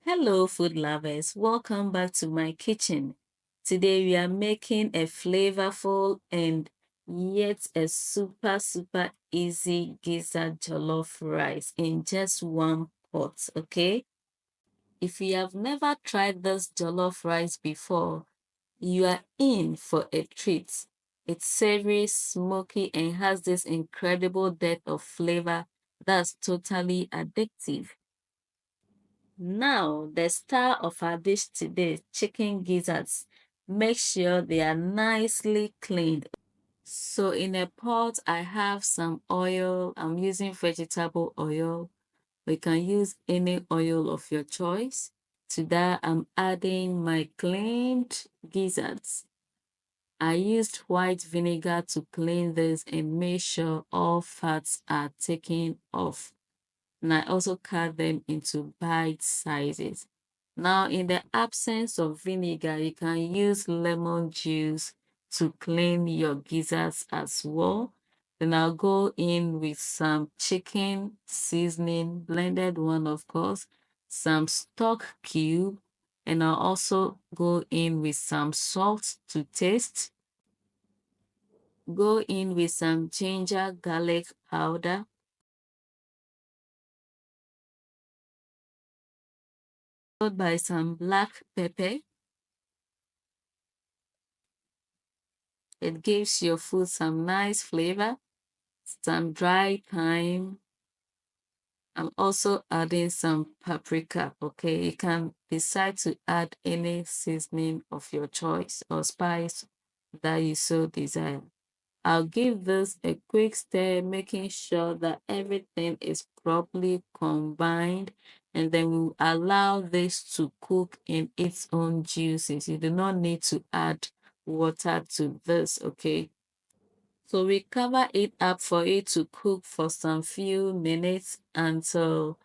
Hello, food lovers. Welcome back to my kitchen. Today we are making a flavorful and yet a super easy gizzard jollof rice in just one pot, okay? If you have never tried this jollof rice before, you are in for a treat. It's savory, smoky, and has this incredible depth of flavor that's totally addictive. Now, the star of our dish today, chicken gizzards. Make sure they are nicely cleaned. So in a pot, I have some oil. I'm using vegetable oil. We can use any oil of your choice. To that, I'm adding my cleaned gizzards. I used white vinegar to clean this and make sure all fats are taken off. And I also cut them into bite sizes. Now, in the absence of vinegar, you can use lemon juice to clean your gizzards as well. Then I'll go in with some chicken seasoning, blended one, of course, some stock cube, and I'll also go in with some salt to taste. Go in with some ginger garlic powder, followed by some black pepper. It gives your food some nice flavor, some dry thyme. I'm also adding some paprika, okay? You can decide to add any seasoning of your choice or spice that you so desire. I'll give this a quick stir, making sure that everything is properly combined, and then we'll allow this to cook in its own juices. You do not need to add water to this, okay? So we cover it up for it to cook for some few minutes until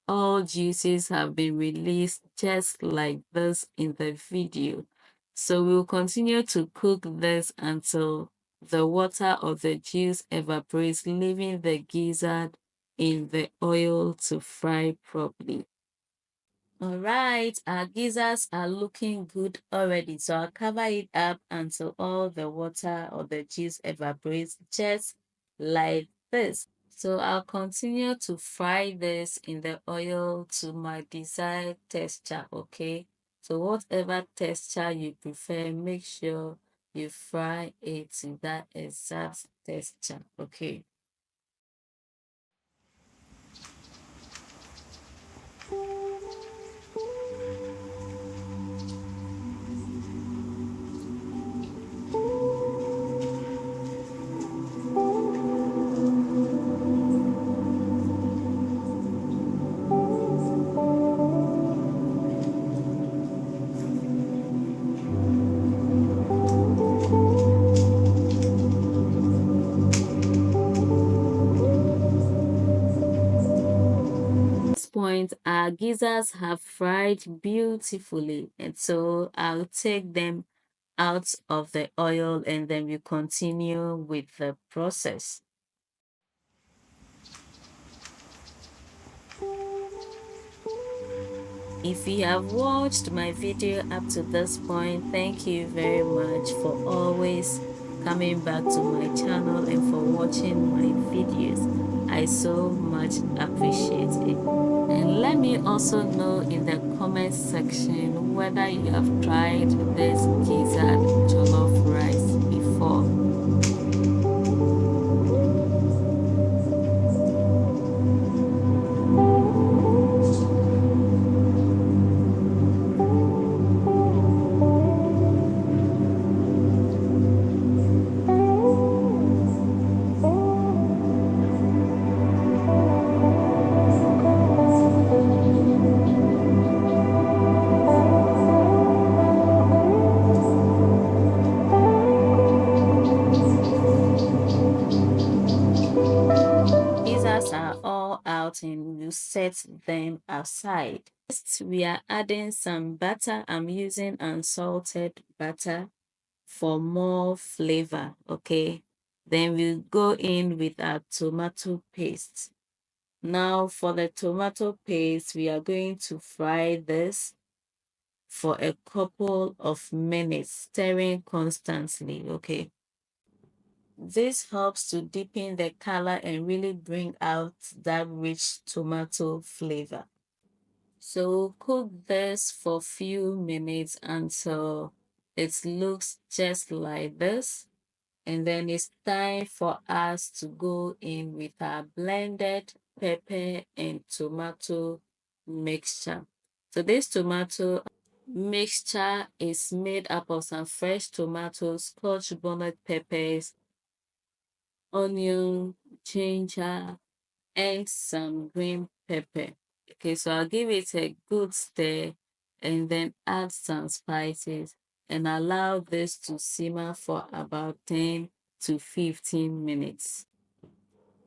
all juices have been released, just like this in the video. So we'll continue to cook this until the water of the juice evaporates, leaving the gizzard in the oil to fry properly. All right, our gizzards are looking good already. So I'll cover it up until all the water or the juice evaporates, just like this. So I'll continue to fry this in the oil to my desired texture, okay? So whatever texture you prefer, make sure you fry it to that exact texture, okay? Point, our gizzards have fried beautifully, and so I'll take them out of the oil and then we continue with the process. If you have watched my video up to this point, thank you very much for always coming back to my channel and for watching my videos. I so much appreciate it. And let me also know in the comment section whether you have tried this gizzard jollof rice before. Pizzas are all out and you set them aside. Next, we are adding some butter. I'm using unsalted butter for more flavor, okay? Then we'll go in with our tomato paste. Now for the tomato paste, we are going to fry this for a couple of minutes, stirring constantly, okay? This helps to deepen the color and really bring out that rich tomato flavor. So cook this for a few minutes until it looks just like this. And then it's time for us to go in with our blended pepper and tomato mixture. So this tomato mixture is made up of some fresh tomatoes, scotch bonnet peppers, onion, ginger, and some green pepper. Okay, so I'll give it a good stir and then add some spices and allow this to simmer for about 10 to 15 minutes.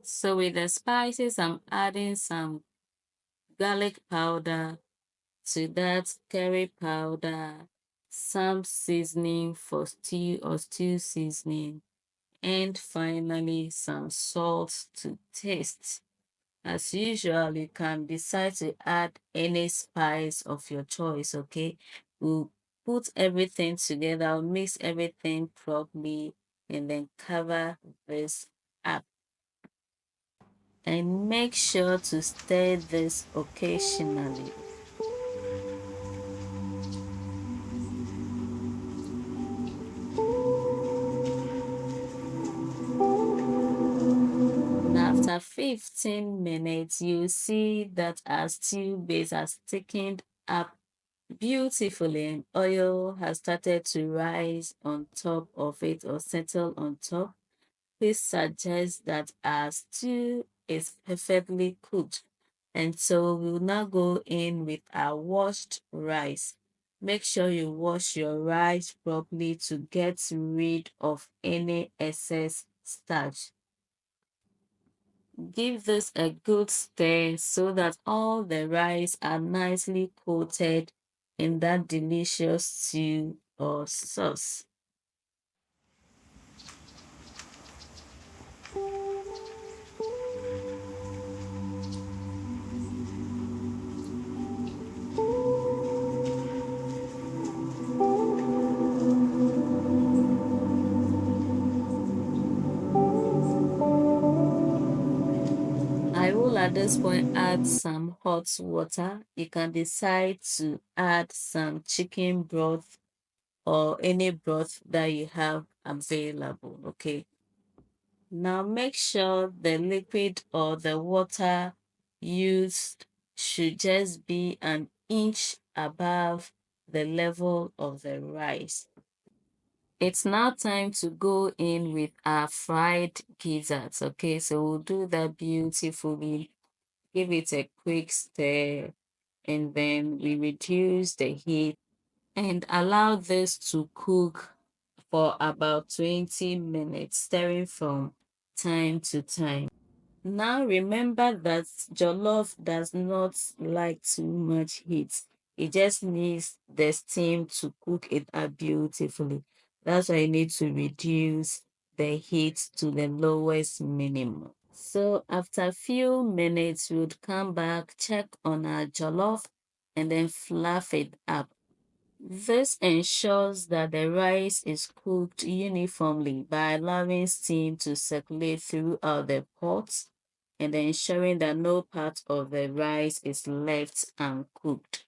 So with the spices, I'm adding some garlic powder, to that curry powder, some seasoning for stew or stew seasoning, and finally some salt to taste. As usual, you can decide to add any spice of your choice, okay? We'll put everything together, mix everything properly, and then cover this up. And make sure to stir this occasionally. And after 15 minutes, you see that our stew base has thickened up beautifully and oil has started to rise on top of it or settle on top. This suggests that our stew is perfectly cooked. And so we'll now go in with our washed rice. Make sure you wash your rice properly to get rid of any excess starch. Give this a good stir so that all the rice are nicely coated in that delicious stew or sauce. I will at this point add some hot water. You can decide to add some chicken broth or any broth that you have available, okay? Now make sure the liquid or the water used should just be an inch above the level of the rice. It's now time to go in with our fried gizzards, okay? So we'll do that beautifully. Give it a quick stir and then we reduce the heat and allow this to cook for about 20 minutes, stirring from time to time. Now remember that jollof does not like too much heat. It just needs the steam to cook it up beautifully. That's why you need to reduce the heat to the lowest minimum. So after a few minutes, we would come back, check on our jollof, and then fluff it up. This ensures that the rice is cooked uniformly by allowing steam to circulate throughout the pot and ensuring that no part of the rice is left uncooked.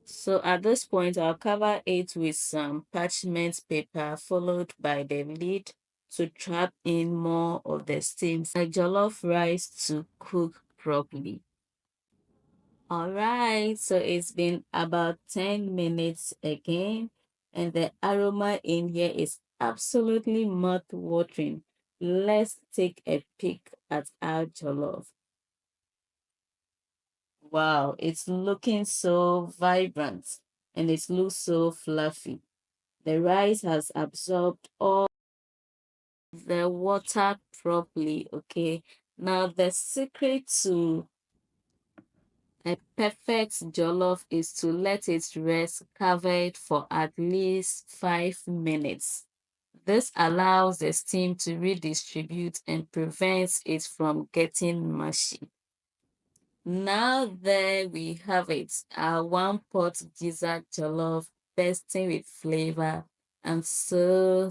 So at this point, I'll cover it with some parchment paper followed by the lid to trap in more of the steam for jollof rice to cook properly. All right, so it's been about 10 minutes again, and the aroma in here is absolutely mouth-watering. Let's take a peek at our jollof. Wow, it's looking so vibrant and it looks so fluffy. The rice has absorbed all the water properly, okay? Now the secret to a perfect jollof is to let it rest covered for at least 5 minutes. This allows the steam to redistribute and prevents it from getting mushy. Now there we have it, our one-pot gizzard jollof bursting with flavor and so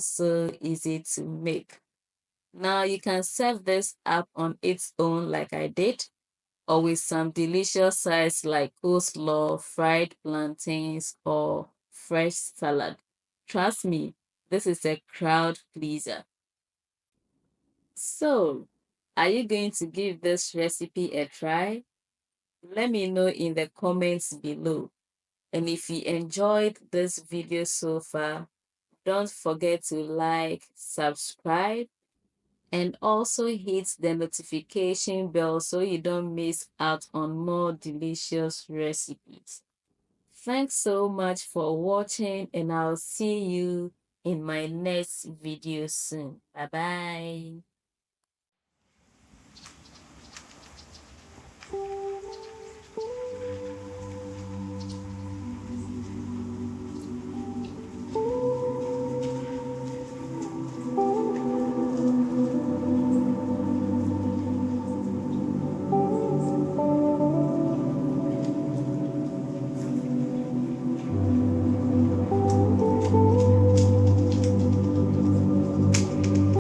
easy to make. Now you can serve this up on its own like I did, or with some delicious sides like coleslaw, fried plantains, or fresh salad. Trust me, this is a crowd pleaser. So, are you going to give this recipe a try? Let me know in the comments below. And if you enjoyed this video so far, don't forget to like, subscribe, and also hit the notification bell so you don't miss out on more delicious recipes. Thanks so much for watching, and I'll see you in my next video soon. Bye bye.